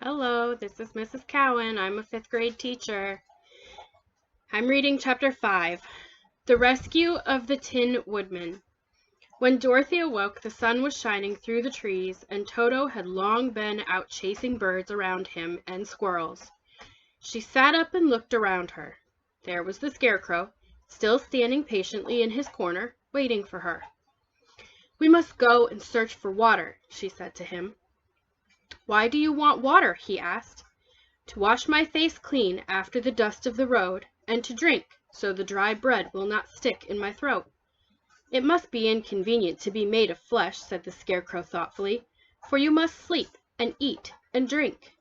Hello, this is Mrs. Cowan. I'm a 5th grade teacher. I'm reading Chapter 5, The Rescue of the Tin Woodman. When Dorothy awoke, the sun was shining through the trees, and Toto had long been out chasing birds around him and squirrels. She sat up and looked around her. There was the Scarecrow, still standing patiently in his corner, waiting for her. "We must go and search for water," she said to him. "Why do you want water?" he asked. "To wash my face clean after the dust of the road, and to drink, so the dry bread will not stick in my throat." "It must be inconvenient to be made of flesh," said the Scarecrow thoughtfully, "for you must sleep and eat and drink.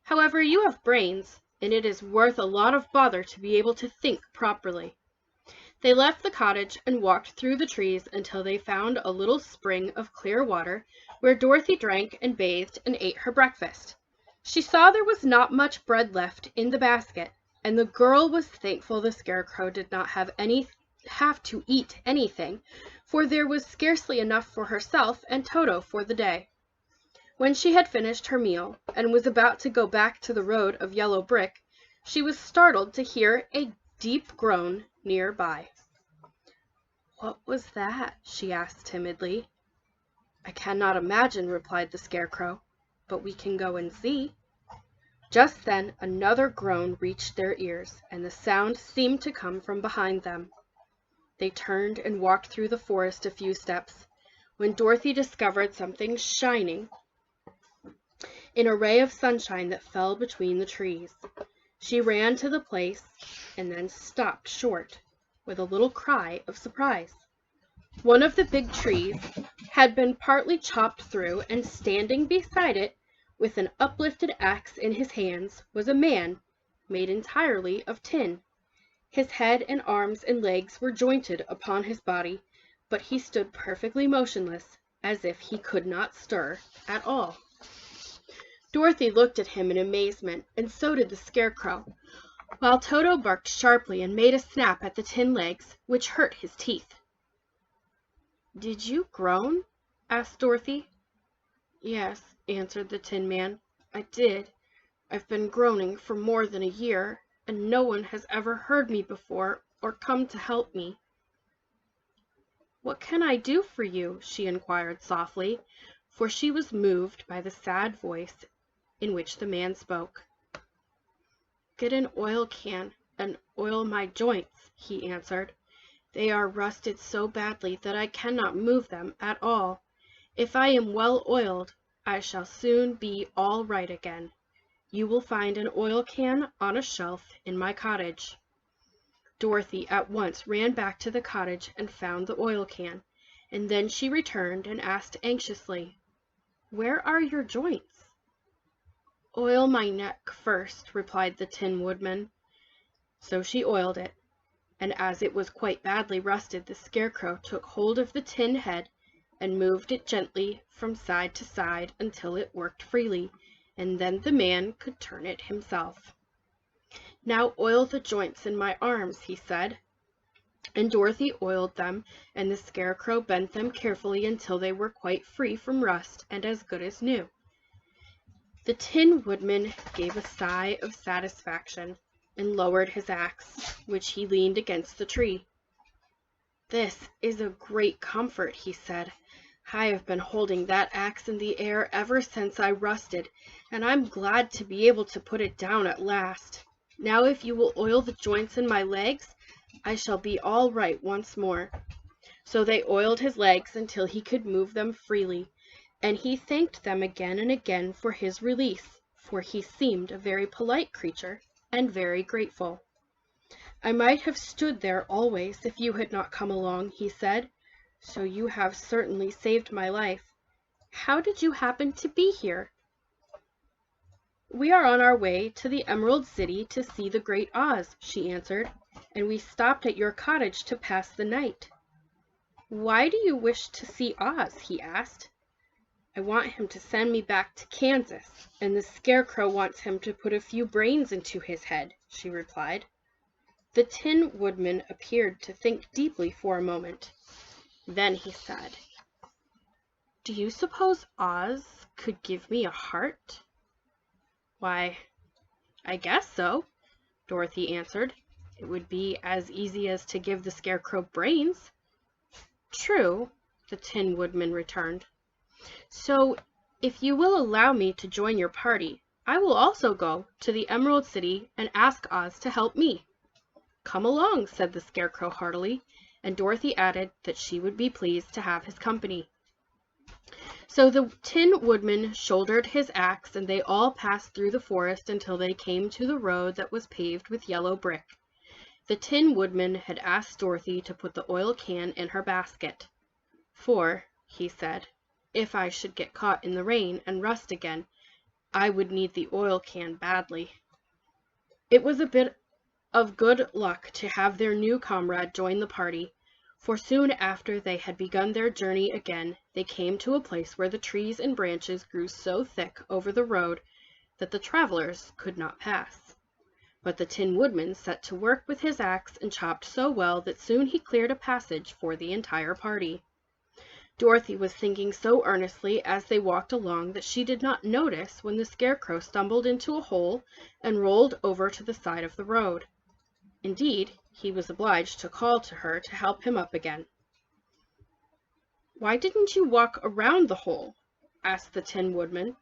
However, you have brains, and it is worth a lot of bother to be able to think properly." They left the cottage and walked through the trees until they found a little spring of clear water where Dorothy drank and bathed and ate her breakfast. She saw there was not much bread left in the basket, and the girl was thankful the Scarecrow did not have to eat anything, for there was scarcely enough for herself and Toto for the day. When she had finished her meal, and was about to go back to the road of yellow brick, she was startled to hear a deep groan near by. "What was that?" she asked timidly. "I cannot imagine," replied the Scarecrow, "but we can go and see." Just then another groan reached their ears, and the sound seemed to come from behind them. They turned and walked through the forest a few steps, when Dorothy discovered something shining in a ray of sunshine that fell between the trees. She ran to the place and then stopped short with a little cry of surprise. One of the big trees had been partly chopped through, and standing beside it, with an uplifted axe in his hands, was a man made entirely of tin. His head and arms and legs were jointed upon his body, but he stood perfectly motionless, as if he could not stir at all. Dorothy looked at him in amazement, and so did the Scarecrow, while Toto barked sharply and made a snap at the tin legs, which hurt his teeth. "Did you groan?" asked Dorothy. "Yes," answered the Tin Man, "I did. I've been groaning for more than a year, and no one has ever heard me before or come to help me." "What can I do for you?" she inquired softly, for she was moved by the sad voice in which the man spoke. "Get an oil can and oil my joints," he answered. "They are rusted so badly that I cannot move them at all. If I am well oiled, I shall soon be all right again. You will find an oil can on a shelf in my cottage." Dorothy at once ran back to the cottage and found the oil can, and then she returned and asked anxiously, "Where are your joints?" "Oil my neck first," replied the Tin Woodman. So she oiled it, and as it was quite badly rusted, the Scarecrow took hold of the tin head and moved it gently from side to side until it worked freely, and then the man could turn it himself. "Now oil the joints in my arms," he said. And Dorothy oiled them, and the Scarecrow bent them carefully until they were quite free from rust and as good as new. The Tin Woodman gave a sigh of satisfaction and lowered his axe, which he leaned against the tree. "This is a great comfort," he said. "I have been holding that axe in the air ever since I rusted, and I'm glad to be able to put it down at last. Now if you will oil the joints in my legs, I shall be all right once more." So they oiled his legs until he could move them freely, and he thanked them again and again for his release, for he seemed a very polite creature and very grateful. "I might have stood there always if you had not come along," he said, "so you have certainly saved my life. How did you happen to be here?" "We are on our way to the Emerald City to see the Great Oz," she answered, "and we stopped at your cottage to pass the night." "Why do you wish to see Oz?" he asked. "I want him to send me back to Kansas, and the Scarecrow wants him to put a few brains into his head," she replied. The Tin Woodman appeared to think deeply for a moment. Then he said, "Do you suppose Oz could give me a heart?" "Why, I guess so," Dorothy answered. "It would be as easy as to give the Scarecrow brains." "True," the Tin Woodman returned. "So, if you will allow me to join your party, I will also go to the Emerald City and ask Oz to help me." "Come along," said the Scarecrow heartily, and Dorothy added that she would be pleased to have his company. So the Tin Woodman shouldered his axe, and they all passed through the forest until they came to the road that was paved with yellow brick. The Tin Woodman had asked Dorothy to put the oil can in her basket. "For," he said, "if I should get caught in the rain and rust again, I would need the oil can badly." It was a bit of good luck to have their new comrade join the party, for soon after they had begun their journey again, they came to a place where the trees and branches grew so thick over the road that the travelers could not pass. But the Tin Woodman set to work with his axe and chopped so well that soon he cleared a passage for the entire party. Dorothy was thinking so earnestly as they walked along that she did not notice when the Scarecrow stumbled into a hole and rolled over to the side of the road. Indeed, he was obliged to call to her to help him up again. "Why didn't you walk around the hole?" asked the Tin Woodman.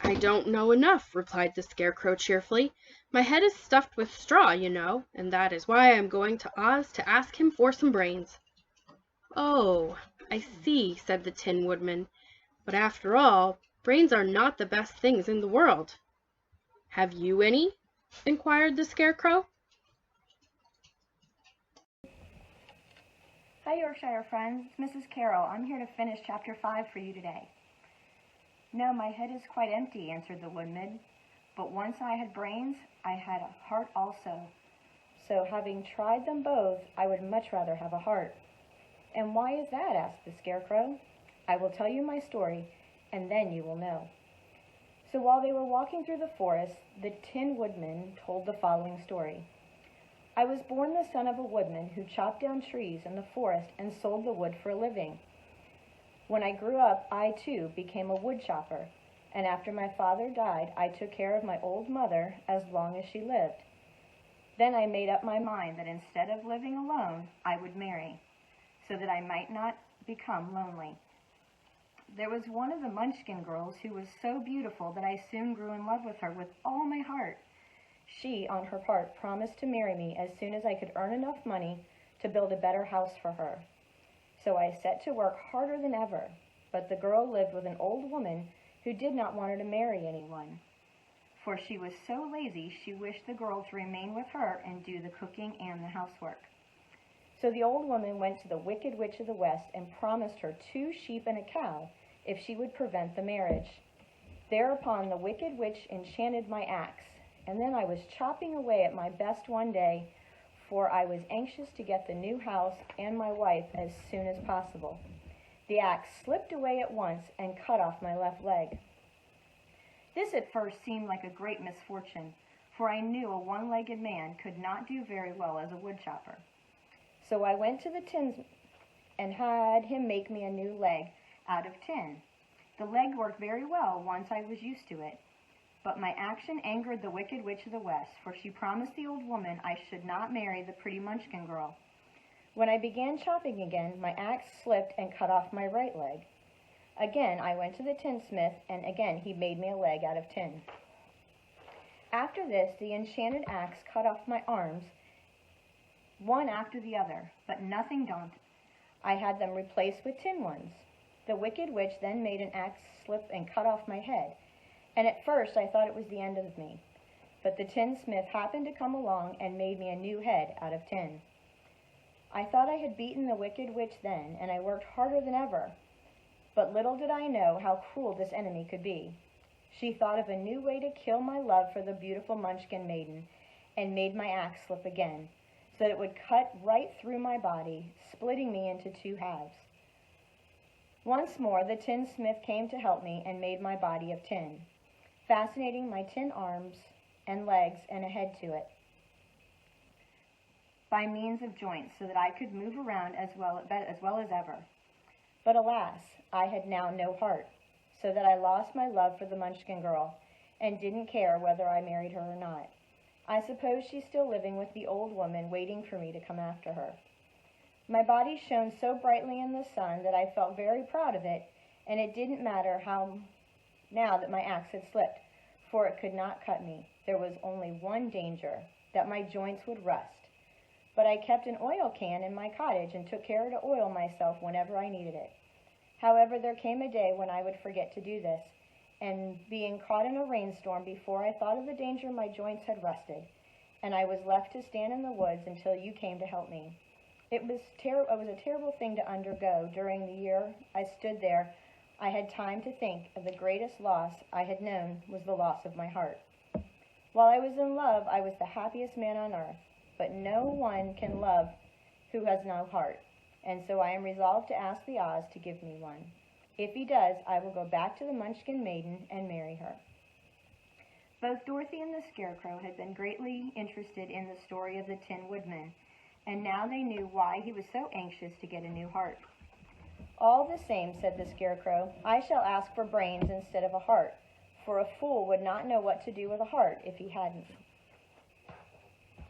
"I don't know enough," replied the Scarecrow cheerfully. "My head is stuffed with straw, you know, and that is why I am going to Oz to ask him for some brains." "Oh, I see," said the Tin Woodman. "But after all, brains are not the best things in the world." "Have you any?" inquired the Scarecrow. Hi Yorkshire friends, it's Mrs. Carroll. I'm here to finish chapter 5 for you today. "No, my head is quite empty," answered the Woodman. "But once I had brains, I had a heart also. So having tried them both, I would much rather have a heart." "And why is that?" asked the Scarecrow. "I will tell you my story, and then you will know." So while they were walking through the forest, the Tin Woodman told the following story. "I was born the son of a woodman who chopped down trees in the forest and sold the wood for a living. When I grew up, I too became a wood chopper, and after my father died, I took care of my old mother as long as she lived. Then I made up my mind that instead of living alone, I would marry, so that I might not become lonely. There was one of the Munchkin girls who was so beautiful that I soon grew in love with her with all my heart. She, on her part, promised to marry me as soon as I could earn enough money to build a better house for her. So I set to work harder than ever, but the girl lived with an old woman who did not want her to marry anyone. For she was so lazy, she wished the girl to remain with her and do the cooking and the housework. So the old woman went to the Wicked Witch of the West and promised her 2 sheep and a cow if she would prevent the marriage. Thereupon the Wicked Witch enchanted my axe, and then I was chopping away at my best one day, for I was anxious to get the new house and my wife as soon as possible. The axe slipped away at once and cut off my left leg. This at first seemed like a great misfortune, for I knew a one-legged man could not do very well as a woodchopper. So I went to the tinsmith and had him make me a new leg out of tin. The leg worked very well once I was used to it. But my action angered the Wicked Witch of the West, for she promised the old woman I should not marry the pretty Munchkin girl. When I began chopping again, my axe slipped and cut off my right leg. Again I went to the tinsmith, and again he made me a leg out of tin. After this, the enchanted axe cut off my arms, one after the other, but nothing daunted, I had them replaced with tin ones. The Wicked Witch then made an axe slip and cut off my head, and at first I thought it was the end of me. But the tinsmith happened to come along and made me a new head out of tin. I thought I had beaten the Wicked Witch then, and I worked harder than ever. But little did I know how cruel this enemy could be. She thought of a new way to kill my love for the beautiful Munchkin maiden, and made my axe slip again, so that it would cut right through my body, splitting me into 2 halves. Once more the tinsmith came to help me and made my body of tin, fascinating my tin arms and legs and a head to it by means of joints, so that I could move around as well as ever. But alas, I had now no heart, so that I lost my love for the Munchkin girl, and didn't care whether I married her or not. I suppose she's still living with the old woman, waiting for me to come after her. My body shone so brightly in the sun that I felt very proud of it, and it didn't matter how now that my axe had slipped, for it could not cut me. There was only one danger, that my joints would rust. But I kept an oil can in my cottage and took care to oil myself whenever I needed it. However, there came a day when I would forget to do this, and being caught in a rainstorm before I thought of the danger, my joints had rusted, and I was left to stand in the woods until you came to help me. It was a terrible thing to undergo. During the year I stood there, I had time to think of the greatest loss I had known was the loss of my heart. While I was in love, I was the happiest man on earth, but no one can love who has no heart, and so I am resolved to ask the Oz to give me one. If he does, I will go back to the Munchkin Maiden and marry her. Both Dorothy and the Scarecrow had been greatly interested in the story of the Tin Woodman, and now they knew why he was so anxious to get a new heart. All the same, said the Scarecrow, I shall ask for brains instead of a heart, for a fool would not know what to do with a heart if he hadn't.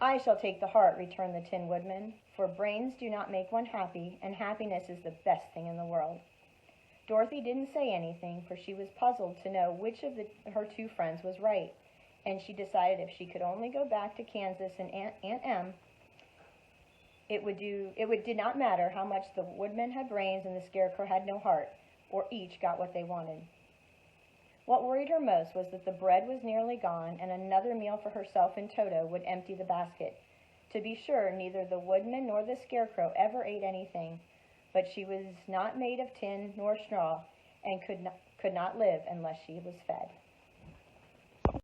I shall take the heart, returned the Tin Woodman, for brains do not make one happy, and happiness is the best thing in the world. Dorothy didn't say anything, for she was puzzled to know which of her two friends was right, and she decided if she could only go back to Kansas and Aunt Em, it did not matter how much the Woodman had brains and the Scarecrow had no heart, or each got what they wanted. What worried her most was that the bread was nearly gone, and another meal for herself and Toto would empty the basket. To be sure, neither the Woodman nor the Scarecrow ever ate anything, but she was not made of tin nor straw, and could not live unless she was fed.